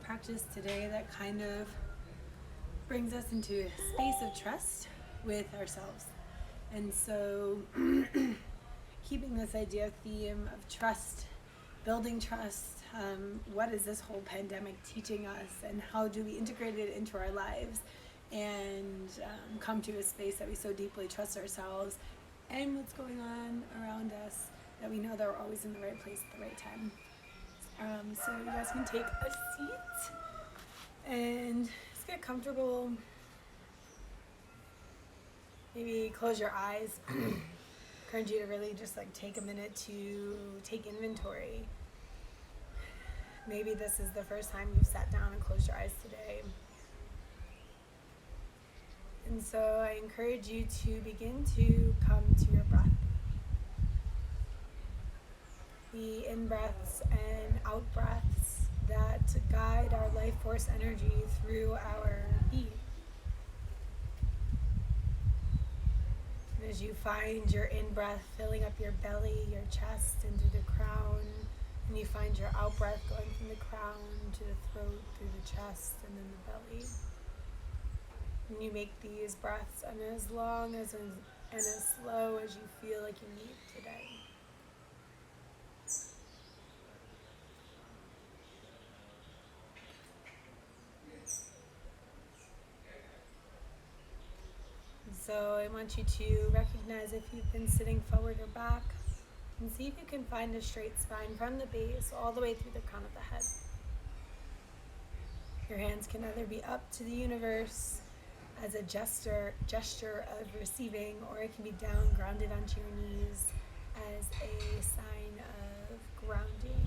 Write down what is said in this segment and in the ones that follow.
practice today that kind of brings us into a space of trust with ourselves. And so, keeping this idea theme of trust, building trust, what is this whole pandemic teaching us, and how do we integrate it into our lives and come to a space that we so deeply trust ourselves and what's going on around us, that we know that we're always in the right place at the right time. So you guys can take a seat and just get comfortable. Maybe close your eyes. Encourage you to really just take a minute to take inventory. Maybe this is the first time you've sat down and closed your eyes today. And so I encourage you to begin to come to your breath. The in-breaths and out-breaths that guide our life force energy through our being. And as you find your in-breath filling up your belly, your chest, and through the crown, and you find your out-breath going from the crown to the throat, through the chest, and then the belly. And you make these breaths as long and as slow as you feel like you need today. So I want you to recognize if you've been sitting forward or back, and see if you can find a straight spine from the base all the way through the crown of the head. Your hands can either be up to the universe as a gesture of receiving, or it can be down, grounded onto your knees as a sign of grounding.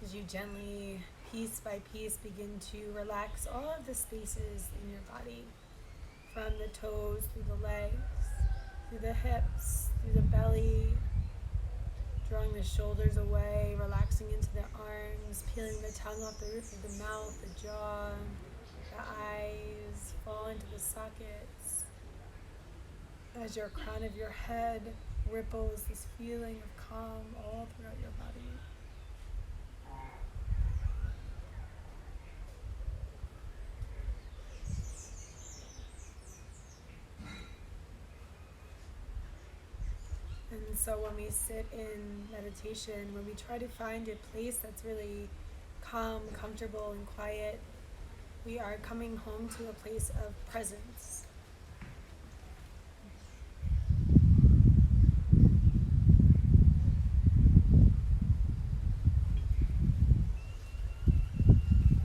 As you gently, piece by piece, begin to relax all of the spaces in your body, from the toes, through the legs, through the hips, through the belly, drawing the shoulders away, relaxing into the arms, peeling the tongue off the roof of the mouth, the jaw, the eyes fall into the sockets. As your crown of your head ripples this feeling of calm all throughout your body. And so when we sit in meditation, when we try to find a place that's really calm, comfortable, and quiet, we are coming home to a place of presence.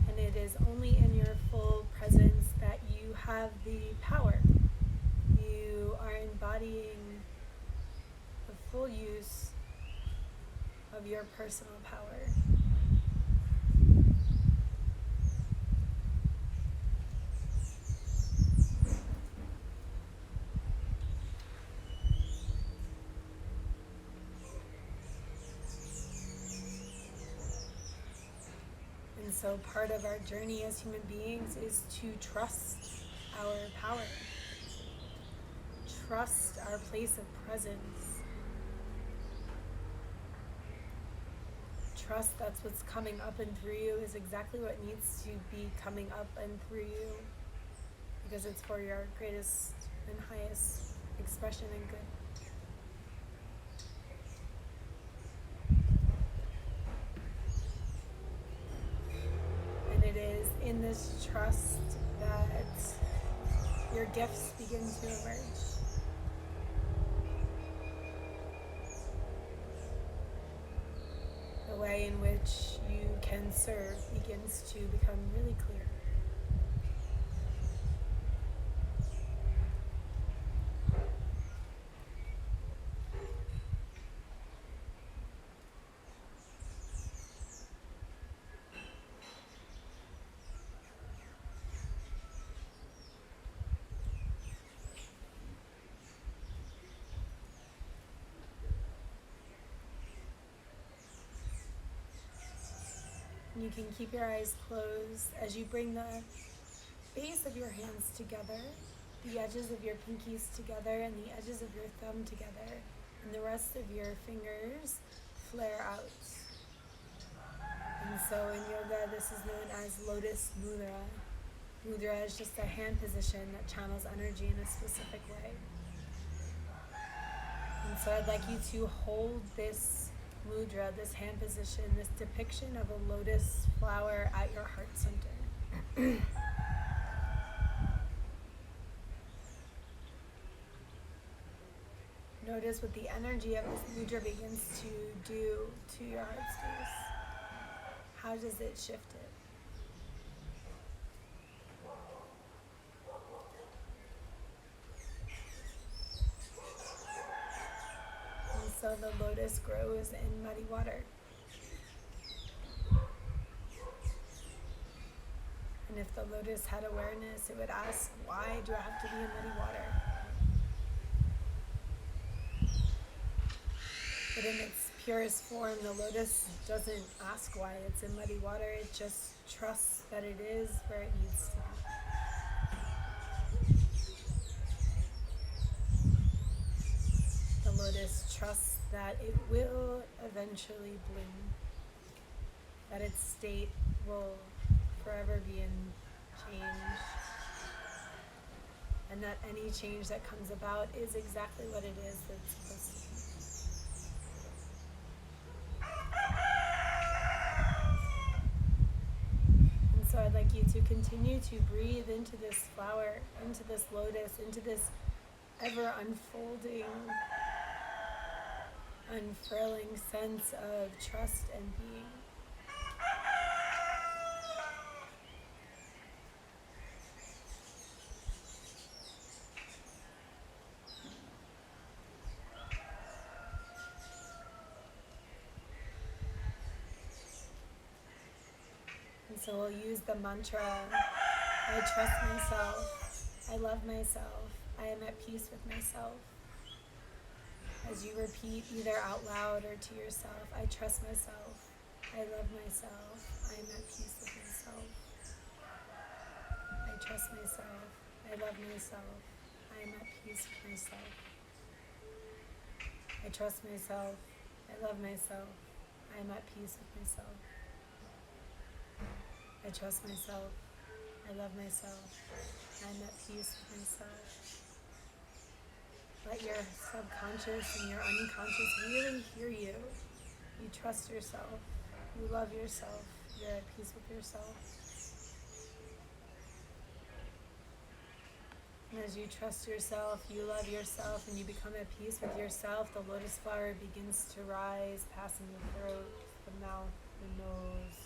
And it is only in your full presence that you have the power. You are embodying full use of your personal power. And so part of our journey as human beings is to trust our power. Trust our place of presence. Trust that's what's coming up and through you is exactly what needs to be coming up and through you, because it's for your greatest and highest expression and good. And it is in this trust that your gifts begin to emerge. The way in which you can serve begins to become really clear. You can keep your eyes closed as you bring the base of your hands together, the edges of your pinkies together, and the edges of your thumb together, and the rest of your fingers flare out. And so in yoga, this is known as Lotus Mudra. Mudra is just a hand position that channels energy in a specific way. And so I'd like you to hold this mudra, this hand position, this depiction of a lotus flower at your heart center. Notice what the energy of this mudra begins to do to your heart space. How does it shift it? And so the lotus grows in muddy water. And if the lotus had awareness, it would ask, why do I have to be in muddy water? But in its purest form, the lotus doesn't ask why it's in muddy water. It just trusts that it is where it needs to be. The lotus trusts that it will eventually bloom, that its state will forever be in change, and that any change that comes about is exactly what it is that it's supposed to be. So I'd like you to continue to breathe into this flower, into this lotus, into this ever unfolding, unfurling sense of trust and being. So we'll use the mantra, I trust myself, I love myself, I am at peace with myself. As you repeat either out loud or to yourself, I trust myself, I love myself, I am at peace with myself. I trust myself, I love myself, I am at peace with myself. I trust myself, I love myself, I am at peace with myself. I trust myself, I love myself, I'm at peace with myself. Let your subconscious and your unconscious really hear you. You trust yourself, you love yourself, you're at peace with yourself. And as you trust yourself, you love yourself, and you become at peace with yourself, the lotus flower begins to rise, passing the throat, the mouth, the nose,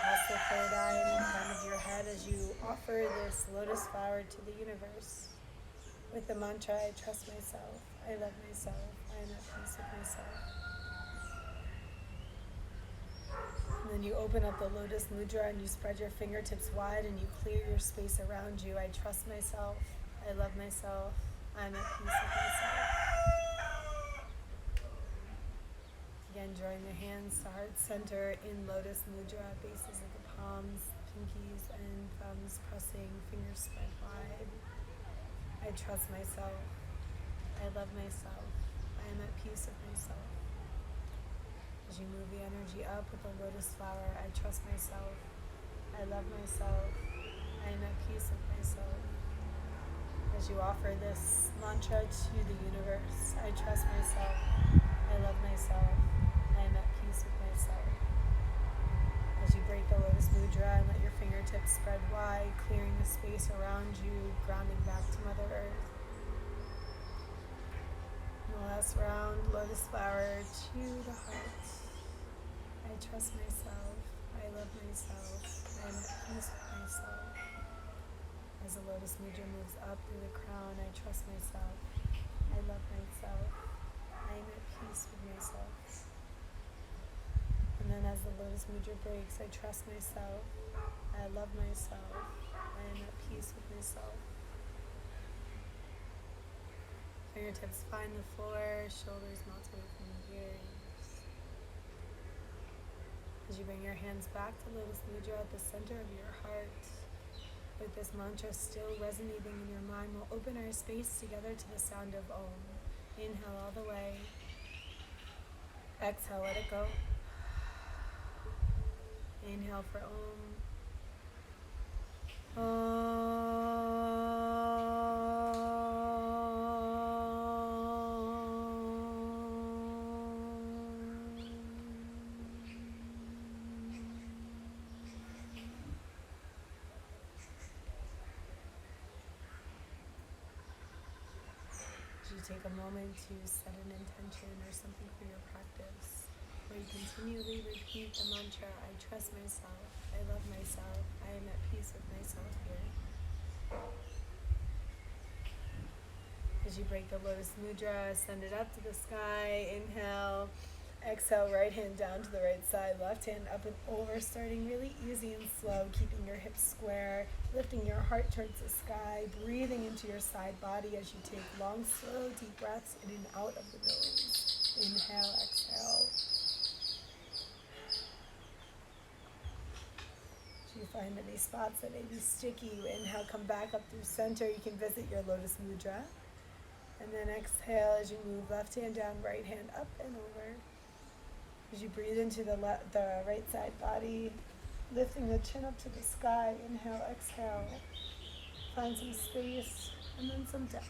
past the third eye and in front of your head as you offer this lotus flower to the universe. With the mantra, I trust myself, I love myself, I am at peace with myself. And then you open up the Lotus Mudra and you spread your fingertips wide and you clear your space around you. I trust myself, I love myself, I am at peace with myself. Again, drawing the hands to heart center in Lotus Mudra, bases of the palms, pinkies and thumbs pressing, fingers spread wide. I trust myself, I love myself, I am at peace with myself. As you move the energy up with the lotus flower, I trust myself, I love myself, I am at peace with myself. As you offer this mantra to the universe, I trust myself, I love myself, I am at peace with myself. As you break the Lotus Mudra and let your fingertips spread wide, clearing the space around you, grounding back to Mother Earth. And the last round, Lotus Flower to the heart. I trust myself, I love myself, I am at peace with myself. As the Lotus Mudra moves up through the crown, I trust myself, I love myself, I am at peace with myself. And then as the Lotus Mudra breaks, I trust myself, I love myself, I am at peace with myself. Fingertips find the floor, shoulders melt away from the ears. As you bring your hands back to Lotus Mudra at the center of your heart, with this mantra still resonating in your mind, we'll open our space together to the sound of Om. Inhale all the way. Exhale, let it go. Inhale for Om. Take a moment to set an intention or something for your practice, where you continually repeat the mantra, I trust myself, I love myself, I am at peace with myself here. As you break the Lotus Mudra, send it up to the sky, inhale, exhale, right hand down to the right side, left hand up and over, starting really easy and slow, keeping your hips square, lifting your heart towards the sky, breathing into your side body as you take long, slow, deep breaths in and out of the nose. Inhale, exhale. If you find any spots that may be sticky, you inhale, come back up through center. You can visit your Lotus Mudra. And then exhale as you move left hand down, right hand up and over. As you breathe into the right side body, lifting the chin up to the sky, inhale, exhale. Find some space and then some depth.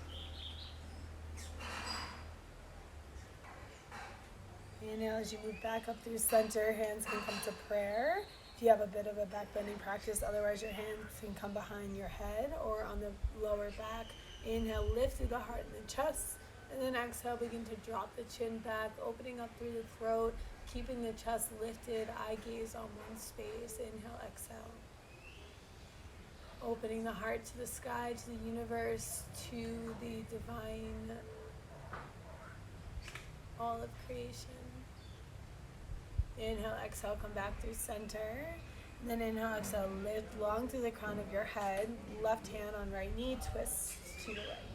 Inhale as you move back up through center, hands can come to prayer. If you have a bit of a back bending practice, otherwise your hands can come behind your head or on the lower back. Inhale, lift through the heart and the chest. And then exhale, begin to drop the chin back, opening up through the throat, keeping the chest lifted, eye gaze on one space. Inhale, exhale. Opening the heart to the sky, to the universe, to the divine, all of creation. Inhale, exhale, come back through center. And then inhale, exhale, lift long through the crown of your head. Left hand on right knee, twist to the right.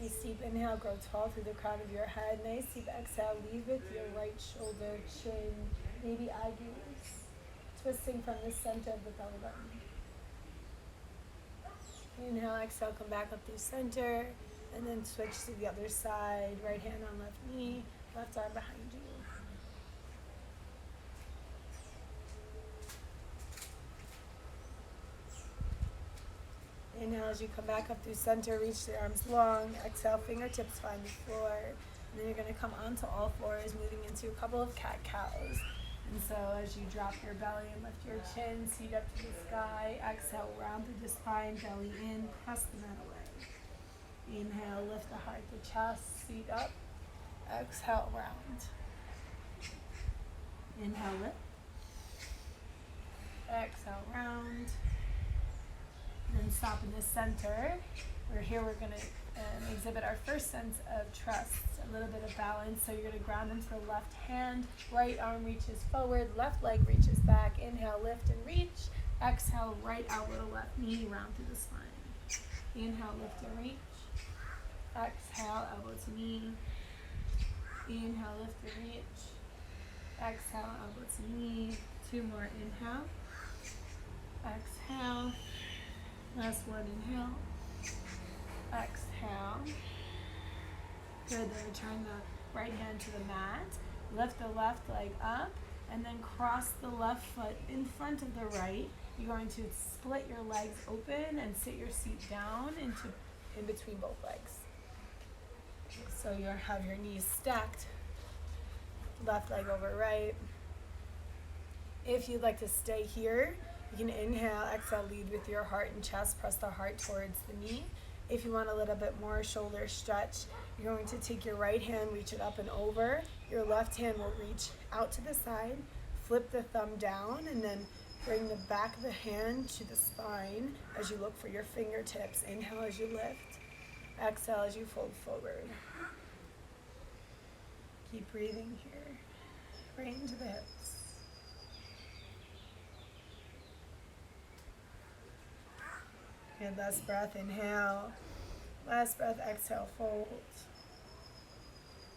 Nice deep inhale, grow tall through the crown of your head. Nice deep exhale, lead with your right shoulder, chin, maybe eye gaze, twisting from the center of the belly button. Inhale, exhale, come back up through center, and then switch to the other side. Right hand on left knee, left arm behind you. Inhale as you come back up through center, reach the arms long. Exhale, fingertips find the floor. And then you're going to come onto all fours, moving into a couple of cat-cows. And so as you drop your belly and lift your chin, seat up to the sky. Exhale, round through the spine, belly in, press the mat away. Inhale, lift the heart, the chest, seat up. Exhale, round. Inhale, lift. Exhale, round. And stop in the center. We're going to exhibit our first sense of trust, a little bit of balance. So you're going to ground into the left hand, right arm reaches forward, left leg reaches back. Inhale, lift and reach. Exhale, right elbow to left knee, round through the spine. Inhale, lift and reach. Exhale, elbow to knee. Inhale, lift and reach. Exhale, elbow to knee. Two more, inhale. Exhale. Last one, inhale. Exhale. Good, then return the right hand to the mat. Lift the left leg up and then cross the left foot in front of the right. You're going to split your legs open and sit your seat down in between both legs. So you have your knees stacked, left leg over right. If you'd like to stay here, you can inhale, exhale, lead with your heart and chest, press the heart towards the knee. If you want a little bit more shoulder stretch, you're going to take your right hand, reach it up and over. Your left hand will reach out to the side, flip the thumb down, and then bring the back of the hand to the spine as you look for your fingertips. Inhale as you lift, exhale as you fold forward. Keep breathing here, right into the hips. Good, last breath, inhale. Last breath, exhale, fold.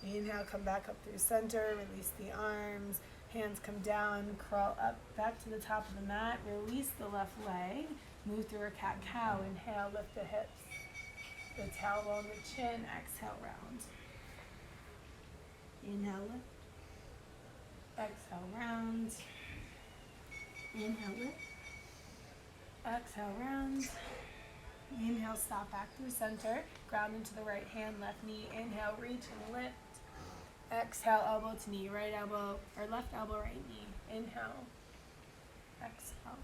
Inhale, come back up through center, release the arms. Hands come down, crawl up back to the top of the mat, release the left leg, move through a cat-cow. Inhale, lift the hips, the towel on the chin, exhale, round. Inhale, lift, exhale, round. Inhale, lift, exhale, round. Inhale, stop back through center, ground into the right hand, left knee. Inhale, reach and lift. Exhale, elbow to knee, right elbow, or left elbow, right knee. Inhale, exhale.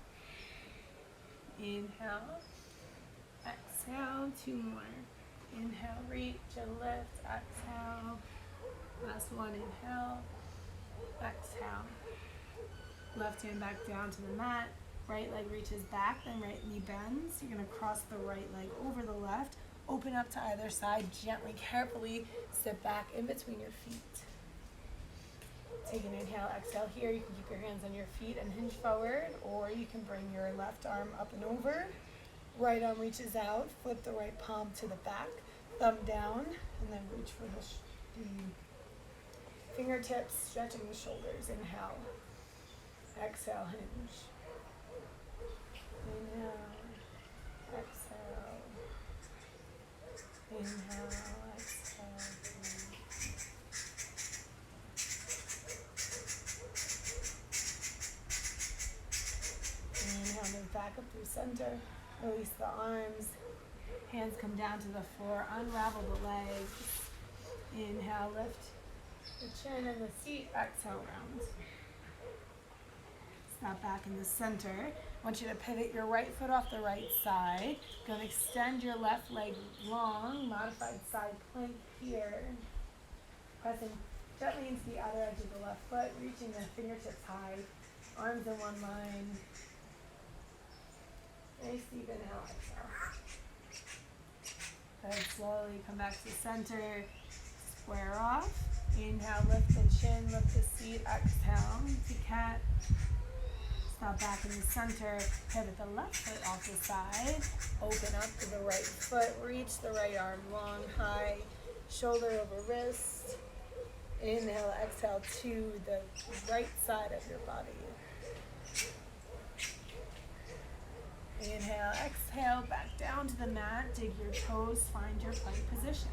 Inhale, exhale, 2 more. Inhale, reach and lift, exhale. Last one, inhale, exhale. Left hand back down to the mat, right leg reaches back, then right knee bends. You're gonna cross the right leg over the left, open up to either side, gently, carefully step back in between your feet. Take an inhale, exhale here. You can keep your hands on your feet and hinge forward, or you can bring your left arm up and over. Right arm reaches out, flip the right palm to the back, thumb down, and then reach for the fingertips, stretching the shoulders. Inhale, exhale, hinge. Inhale, exhale. Inhale, exhale, hinge. Inhale, move back up through center. Release the arms. Hands come down to the floor. Unravel the legs. Inhale, lift the chin and the seat. Exhale, round. Snap back in the center. I want you to pivot your right foot off the right side. Go and extend your left leg long. Modified side plank here. Pressing gently into the outer edge of the left foot. Reaching the fingertips high. Arms in one line. Nice deep inhale, exhale. Good, slowly come back to center. Square off. Inhale, lift the chin, lift the seat, exhale to cat. Stop back in the center, pivot the left foot off the side. Open up to the right foot, reach the right arm long, high, shoulder over wrist. Inhale, exhale to the right side of your body. Inhale, exhale, back down to the mat. Dig your toes, find your plank position.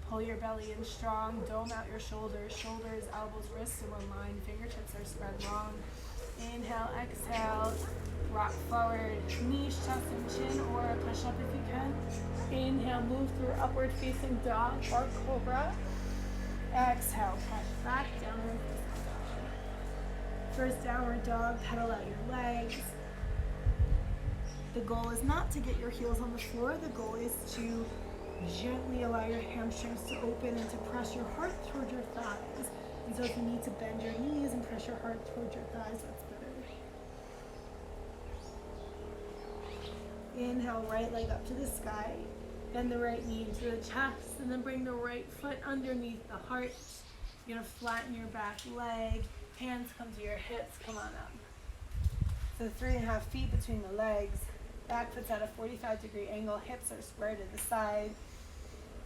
Pull your belly in strong, dome out your shoulders. Shoulders, elbows, wrists in one line. Fingertips are spread long. Inhale, exhale, rock forward. Knees, chest, and chin, or push up if you can. Inhale, move through upward facing dog or cobra. Exhale, press back, downward facing dog. First downward dog, pedal out your legs. The goal is not to get your heels on the floor. The goal is to gently allow your hamstrings to open and to press your heart toward your thighs. And so if you need to bend your knees and press your heart toward your thighs, that's better. Inhale, right leg up to the sky. Bend the right knee into the chest, and then bring the right foot underneath the heart. You're gonna flatten your back leg. Hands come to your hips, come on up. So 3.5 feet between the legs. Back foot's at a 45-degree angle, hips are square to the side.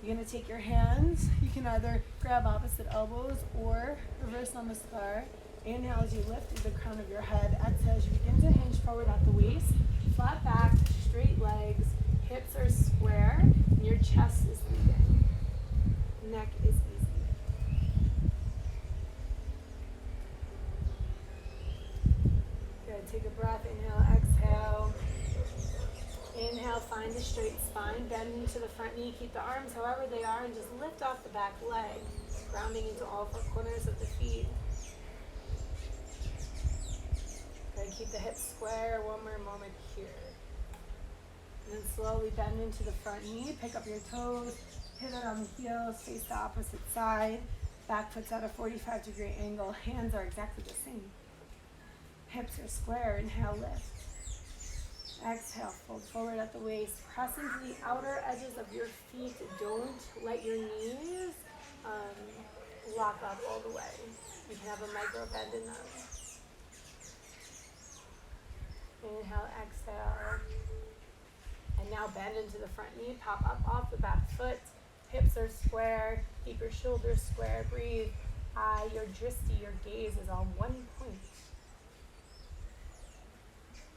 You're gonna take your hands. You can either grab opposite elbows or reverse namaskar. Inhale as you lift through the crown of your head. Exhale as you begin to hinge forward at the waist. Flat back, straight legs, hips are square, and your chest is leading. Neck is easy. Good, take a breath, inhale, exhale. Inhale, find a straight spine, bend into the front knee, keep the arms however they are, and just lift off the back leg, grounding into all 4 corners of the feet. Good, keep the hips square, one more moment here. And then slowly bend into the front knee, pick up your toes, pivot on the heels, face the opposite side. Back foot's at a 45-degree angle, hands are exactly the same. Hips are square, inhale, lift. Exhale, fold forward at the waist. Press into the outer edges of your feet. Don't let your knees lock up all the way. You can have a micro bend in them. Inhale, exhale. And now bend into the front knee. Pop up off the back foot. Hips are square. Keep your shoulders square. Breathe. high, your drishti, your gaze is on one point.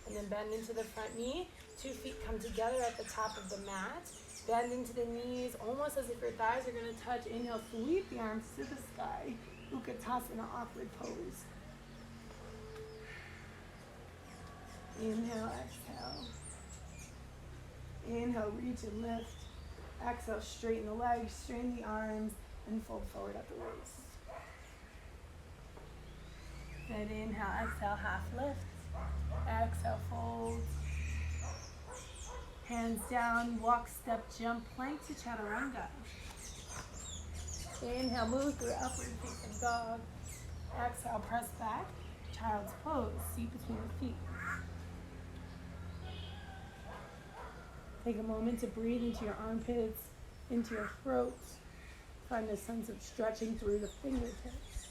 And then bend into the front knee. 2 feet come together at the top of the mat. Bend into the knees, almost as if your thighs are going to touch. Inhale, sweep the arms to the sky. Utkatasana, awkward pose. Inhale, exhale. Inhale, reach and lift. Exhale, straighten the legs, straighten the arms, and fold forward at the waist. Then inhale, exhale, half lift. Exhale, fold. Hands down, walk, step, jump, plank to chaturanga. Inhale, move through upward facing dog. Exhale, press back, child's pose, seat between the feet. Take a moment to breathe into your armpits, into your throat. Find a sense of stretching through the fingertips.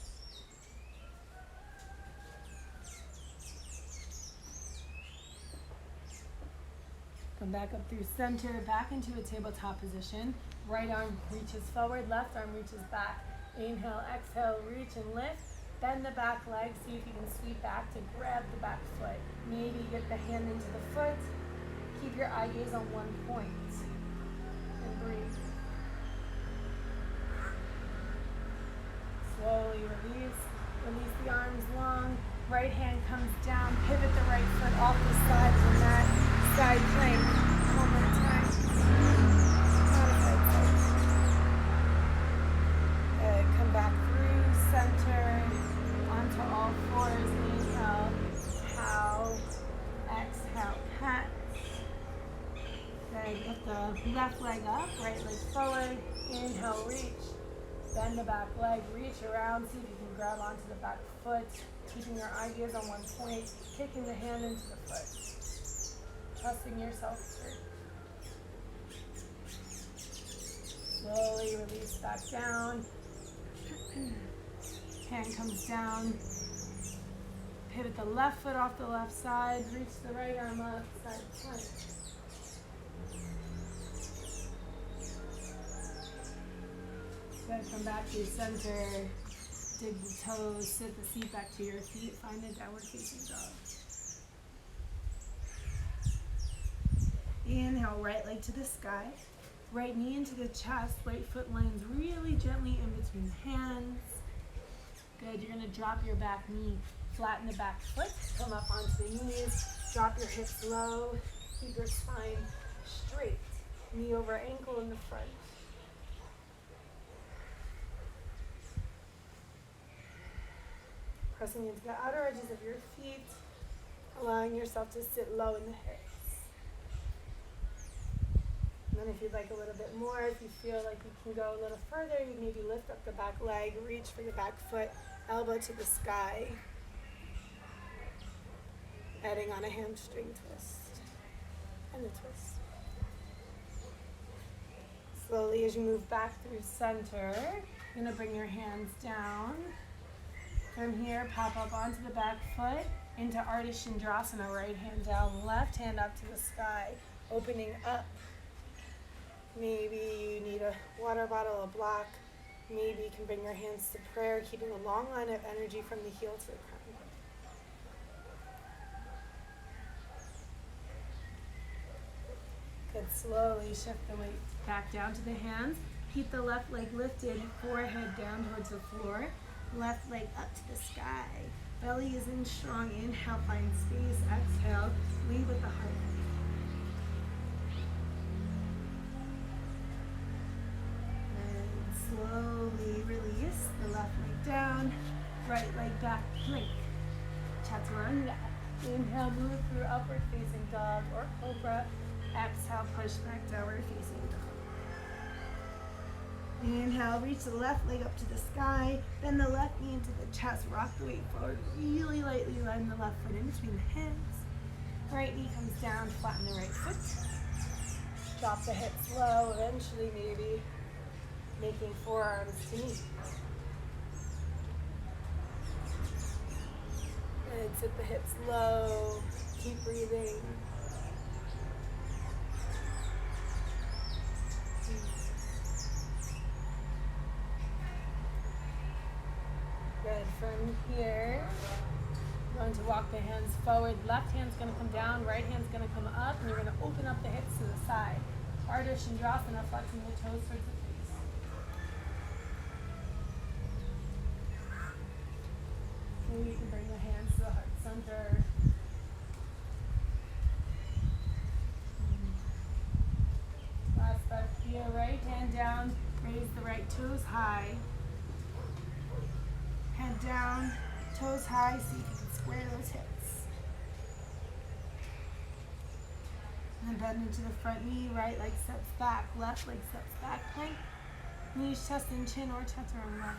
Come back up through center, back into a tabletop position. Right arm reaches forward, left arm reaches back. Inhale, exhale, reach and lift. Bend the back leg, see if you can sweep back to grab the back foot. Maybe get the hand into the foot. Keep your eye gaze on one point. And breathe. Slowly release. Release the arms long. Right hand comes down. Pivot the right foot off the side of the mat. Side plank. One more time. Good. Come back through center. Onto all fours. Inhale. Cow. Exhale. Cat. Then lift the left leg up. Right leg forward. Inhale. Reach. Bend the back leg. Reach around. See if you can grab onto the back foot. Keeping your eye gaze on one point. Kicking the hand into the foot. Trusting yourself through. Slowly release back down. Hand comes down. Pivot the left foot off the left side. Reach the right arm up. Side plank. Good. Come back to center. Dig the toes. Sit the seat back to your feet. Find a downward facing dog. Inhale, right leg to the sky. Right knee into the chest. Right foot lands really gently in between the hands. Good. You're going to drop your back knee. Flatten the back foot. Come up onto the knees. Drop your hips low. Keep your spine straight. Knee over ankle in the front. Pressing into the outer edges of your feet. Allowing yourself to sit low in the hips. And then if you'd like a little bit more, if you feel like you can go a little further, you maybe lift up the back leg, reach for the back foot, elbow to the sky. Adding on a hamstring twist. And a twist. Slowly as you move back through center, you're going to bring your hands down. From here, pop up onto the back foot into Ardha Chandrasana. Right hand down, left hand up to the sky, opening up. Maybe you need a water bottle, a block. Maybe you can bring your hands to prayer, keeping a long line of energy from the heel to the crown. Good. Slowly shift the weight back down to the hands. Keep the left leg lifted, forehead down towards the floor. Left leg up to the sky. Belly is in strong. Inhale, find space. Exhale, lead with the heart. Slowly release the left leg down, right leg back, plank, chaturanga. Inhale, move through upward facing dog or cobra. Exhale, push back downward facing dog. Inhale, reach the left leg up to the sky, bend the left knee into the chest, rock the weight forward, really lightly line the left foot in between the hands. Right knee comes down, flatten the right foot. Drop the hips low, eventually maybe making forearms to knee. And sit the hips low. Keep breathing. from here, you're going to walk the hands forward. Left hand's going to come down, right hand's going to come up, and you're going to open up the hips to the side. Ardha Chandrasana, flexing the toes towards the face. Maybe you can bring the hands to the heart center. Last breath here, right hand down, raise the right toes high. Head down, toes high, see if you can square those hips. And then bend into the front knee, right leg steps back, left leg steps back, plank. Knees, chest, and chin, or chaturanga.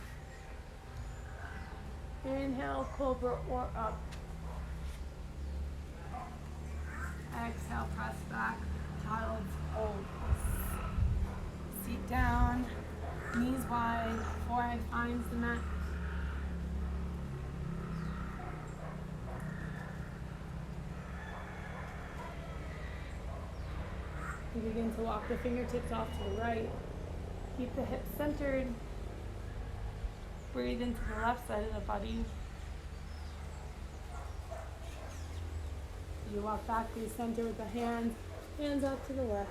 Inhale, cobra or up. Exhale, press back, child's pose. Seat down, knees wide, forehead finds the mat. You begin to walk the fingertips off to the right. Keep the hips centered. Breathe into the left side of the body. You walk back through center with the hands out to the left.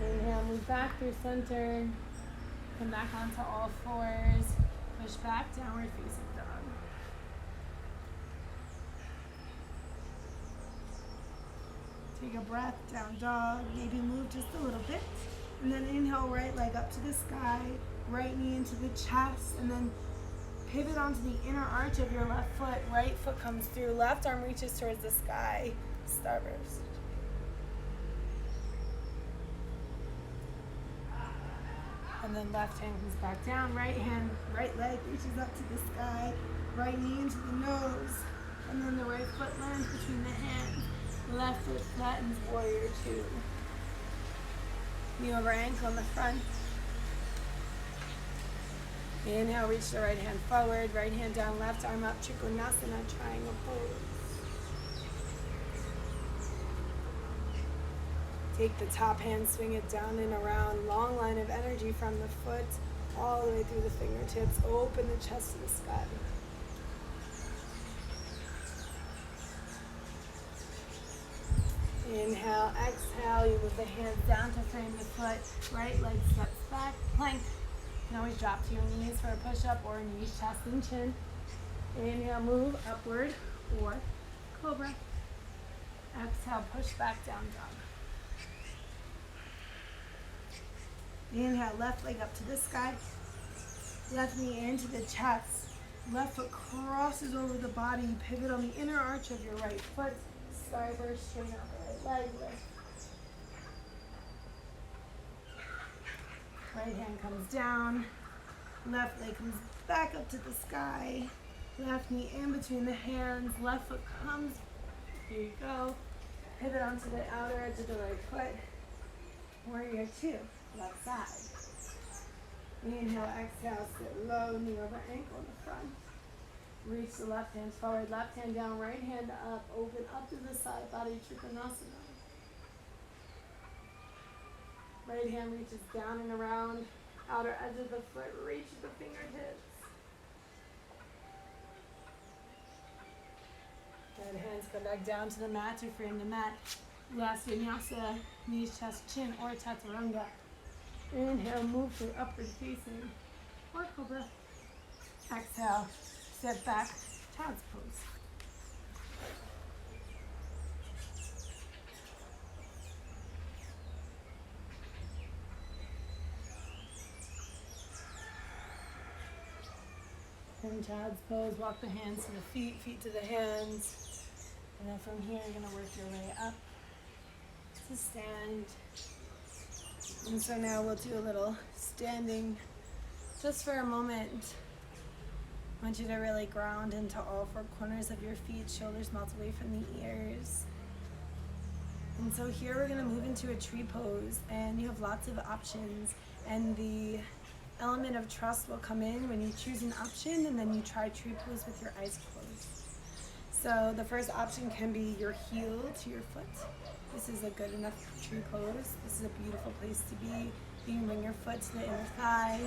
Inhale, move back through center. Come back onto all fours. Push back, downward facing dog. Take a breath, down dog, maybe move just a little bit. And then inhale, right leg up to the sky, right knee into the chest, and then pivot onto the inner arch of your left foot. Right foot comes through, left arm reaches towards the sky, starburst. And then left hand comes back down, right leg reaches up to the sky, right knee into the nose, and then the right foot lands between the hands. Left foot flattens, warrior two. Knee over ankle in the front. Inhale, reach the right hand forward, right hand down, left arm up, Trikonasana, triangle pose. Take the top hand, swing it down and around, long line of energy from the foot all the way through the fingertips. Open the chest to the sky. Inhale, exhale, you move the hands down to frame the foot. Right leg steps back, plank. You can always drop to your knees for a push-up or knees, chest, and chin. Inhale, move upward or cobra. Exhale, push back, down dog. Inhale, left leg up to the sky. Left knee into the chest. Left foot crosses over the body. Pivot on the inner arch of your right foot. Starburst, straighten out the right leg, lift. Right hand comes down. Left leg comes back up to the sky. Left knee in between the hands. Left foot comes. Here you go. Pivot onto the outer edge of the right foot. Warrior two, left side. Inhale, exhale, sit low, knee over ankle in the front. Reach the left hand forward, left hand down, right hand up, open up to the side body, Trikonasana. Right hand reaches down and around, outer edge of the foot, reach the fingertips. Good, hands come back down to the mat to frame the mat. Last vinyasa, knees, chest, chin, or chaturanga. Inhale, move through upward facing, or cobra. Exhale. Step back, child's pose. From child's pose, walk the hands to the feet, feet to the hands. And then from here, you're gonna work your way up to stand. And so now we'll do a little standing just for a moment. I want you to really ground into all four corners of your feet, shoulders melt away from the ears. And so here we're gonna move into a tree pose, and you have lots of options, and the element of trust will come in when you choose an option, and then you try tree pose with your eyes closed. So the first option can be your heel to your foot, this is a good enough tree pose. This is a beautiful place to be. You can bring your foot to the inner thigh,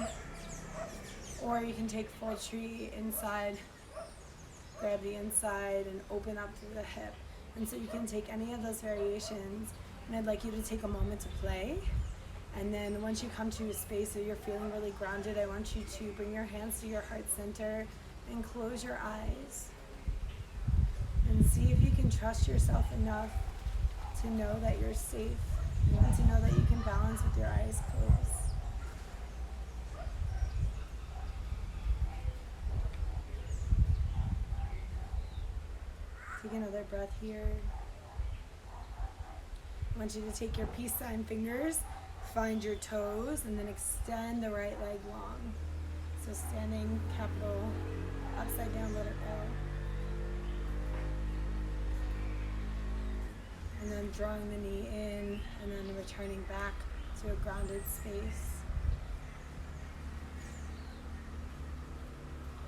or you can take full tree inside, grab the inside and open up through the hip. And so you can take any of those variations, and I'd like you to take a moment to play. And then once you come to a space where you're feeling really grounded, I want you to bring your hands to your heart center and close your eyes. And see if you can trust yourself enough to know that you're safe and to know that you can balance with your eyes closed. Take another breath here. I want you to take your peace sign fingers, find your toes, and then extend the right leg long. So standing capital, upside down letter L. And then drawing the knee in, and then returning back to a grounded space.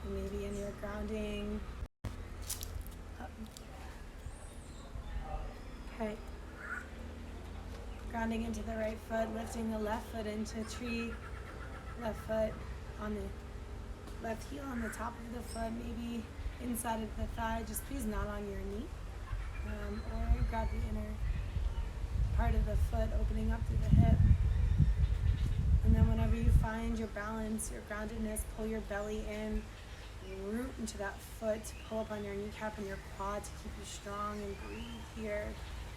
And maybe in your grounding, up. Okay. Grounding into the right foot, lifting the left foot into tree, left foot on the left heel on the top of the foot, maybe inside of the thigh, just please not on your knee. Or grab the inner part of the foot, opening up through the hip. And then whenever you find your balance, your groundedness, pull your belly in, root into that foot, pull up on your kneecap and your quad to keep you strong, and breathe here.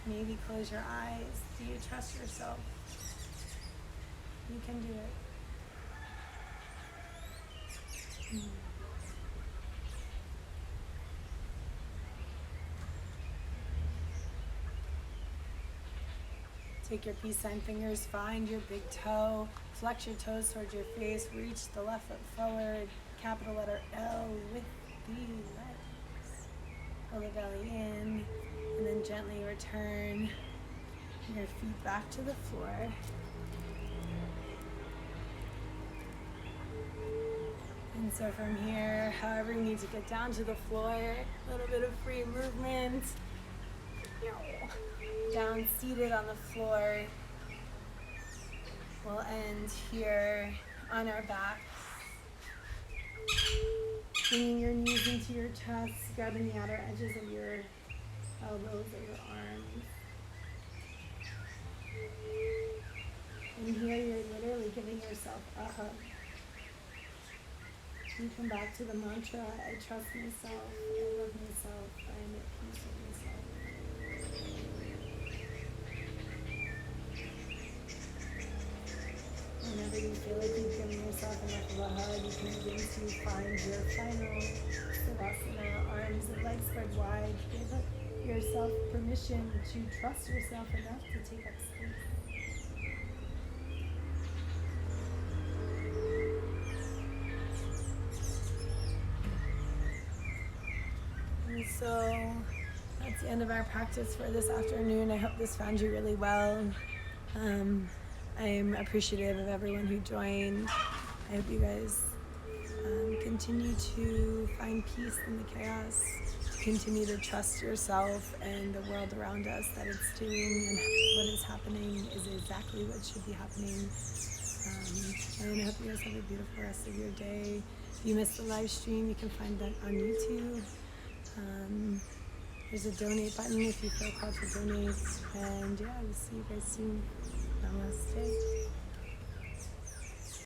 Maybe close your eyes. Do you trust yourself? You can do it. Take your peace sign fingers, find your big toe, flex your toes towards your face, reach the left foot forward, capital letter L with the legs. Pull the belly in, and then gently return your feet back to the floor. And so from here, however you need to get down to the floor, a little bit of free movement. Down seated on the floor. We'll end here on our backs. Bringing your knees into your chest, grabbing the outer edges of your elbows or your arms. And here you're literally giving yourself a hug. You come back to the mantra, I trust myself, I love myself, I am at peace with myself. Whenever you feel like you've given yourself enough of a hug, you can begin to find your final Savasana, arms and legs spread wide. Give yourself permission to trust yourself enough to take up space. And so that's the end of our practice for this afternoon. I hope this found you really well. I'm appreciative of everyone who joined. I hope you guys continue to find peace in the chaos, to continue to trust yourself and the world around us, that it's doing and what is happening is exactly what should be happening. And I hope you guys have a beautiful rest of your day. If you missed the live stream, you can find that on YouTube. There's a donate button if you feel called to donate. And yeah, we'll see you guys soon. Namaste.